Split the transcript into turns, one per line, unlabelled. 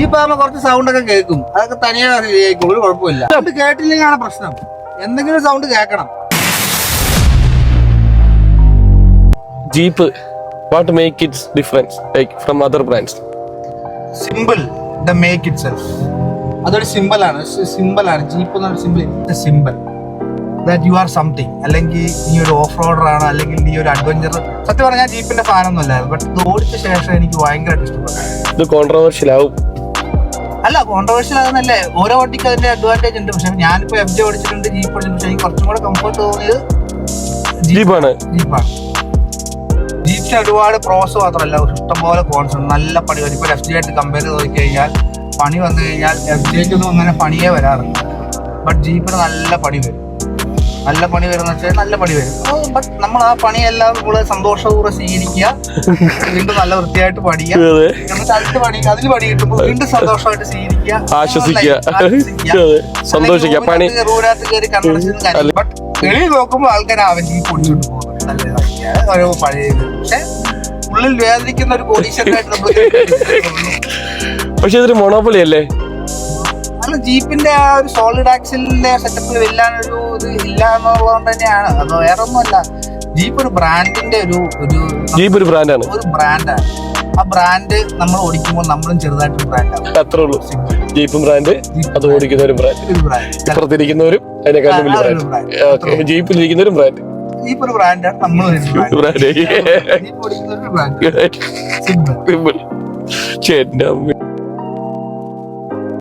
Jeep ആകുമ്പോ കുറച്ച് sound ഒക്കെ കേൾക്കും, അതൊക്കെ തനിയെ കേൾക്കും, ഒരു കുഴപ്പമില്ല. സൗണ്ട് കേട്ടില്ലെങ്കിലാണ് പ്രശ്നം, എന്തെങ്കിലും സൗണ്ട് കേൾക്കണം.
Jeep what make it different like from other brands?
Simple the make it self. അതൊരു സിമ്പിളാണ് ജീപ്പ് എന്നൊരു simple that you are something. അല്ലെങ്കിൽ നീ ഒരു ഓഫ് റോഡർ ആണ്, അല്ലെങ്കിൽ നീ ഒരു അഡ്വഞ്ചർ. സത്യം പറഞ്ഞാൽ ജീപ്പിന്റെ ഫാനൊന്നും അല്ലായിരുന്നു, ബട്ട് ഇത് ഓടിച്ച ശേഷം എനിക്ക് ഭയങ്കരമായിട്ട് ഇഷ്ടപ്പെട്ടു.
ഇത് കോൺട്രവേഴ്ഷ്യൽ ആവും.
അല്ല, കോൺട്രവേഴ്ഷ്യൽ ആകുന്നല്ലേ, ഓരോ വണ്ടിക്ക് അതിന്റെ അഡ്വാൻറ്റേജ് ഉണ്ട്. പക്ഷെ ഞാനിപ്പോ FJ ഓടിച്ചിട്ടുണ്ട്, ജീപ്പ് ഓടിച്ചിട്ടുണ്ട്. പക്ഷെ എനിക്ക് കുറച്ചും കൂടെ കംഫർട്ട് തോന്നിയത് ജീപ്പാണ്. ജീപ്പിന് ഒരുപാട് പ്രോസ് മാത്രമല്ല, ഇഷ്ടംപോലെ കോൺസ് ഉണ്ട്. നല്ല പണി വരും. ഇപ്പൊ FJ ആയിട്ട് കമ്പയർ ചെയ്ത് കഴിഞ്ഞാൽ പണി വന്നു കഴിഞ്ഞാൽ FJക്കൊന്നും അങ്ങനെ പണിയേ വരാറില്ല. ബട്ട് ജീപ്പിന് നല്ല പണി വരും. നല്ല പണി വരുന്ന വെച്ചാൽ നല്ല പണി വരും. ബട്ട് നമ്മൾ ആ പണിയെല്ലാം നമ്മള് സന്തോഷപൂർവ്വം സ്വീകരിക്കുക, വീണ്ടും നല്ല വൃത്തിയായിട്ട് പണിയുക, എന്നിട്ട് അതിൽ പണി കിട്ടുമ്പോൾ വീണ്ടും സന്തോഷമായിട്ട് സ്വീകരിക്കുക,
ആശ്വസിക്കുക, സന്തോഷിക്കുക. പണി
റൂമിനകത്ത് കയറി കണ്ണടച്ചത്. ബട്ട് വെളിയിൽ നോക്കുമ്പോൾ ആൾക്കാർ അവൻ ജീപ്പ് ഓടിച്ചോണ്ട് പോകുന്നുണ്ട്, നല്ല ഓരോ പഴയ. പക്ഷെ ഉള്ളിൽ വേദനിക്കുന്ന ഒരു കോടീശ്വരനായിട്ട് നമ്മൾ.
പക്ഷെ ഇതൊരു മൊണോപ്പൊളി അല്ലേ?
അല്ല, ജീപ്പിന്റെ ആ ഒരു സോളിഡ് ആക്സിലിന്റെ സെറ്റപ്പിൽ വെല്ലാനൊരു ഇത് ഇല്ല എന്നുള്ളതുകൊണ്ട് തന്നെയാണ്. അത് വേറെ ഒന്നുമല്ല. ജീപ്പ് ഒരു ബ്രാൻഡിന്റെ
ജീപ്പ് ഒരു ബ്രാൻഡാണ്.
ആ ബ്രാൻഡ് നമ്മൾ ഓടിക്കുമ്പോൾ നമ്മളും ചെറുതായിട്ട് ബ്രാൻഡാണ്.
അത്രേ ഉള്ളൂ. ജീപ്പും ബ്രാൻഡ്, അത് ഓടിക്കുന്നവരും ബ്രാൻഡ്, ഇപ്പുറത്തിരിക്കുന്നവരും അതിനെക്കാളും വലിയ ബ്രാൻഡ്. ജീപ്പിലിരിക്കുന്നവരും ബ്രാൻഡ്. ജീപ്പ് ഒരു ബ്രാൻഡാണ്, നമ്മളും ബ്രാൻഡ്. ശരി.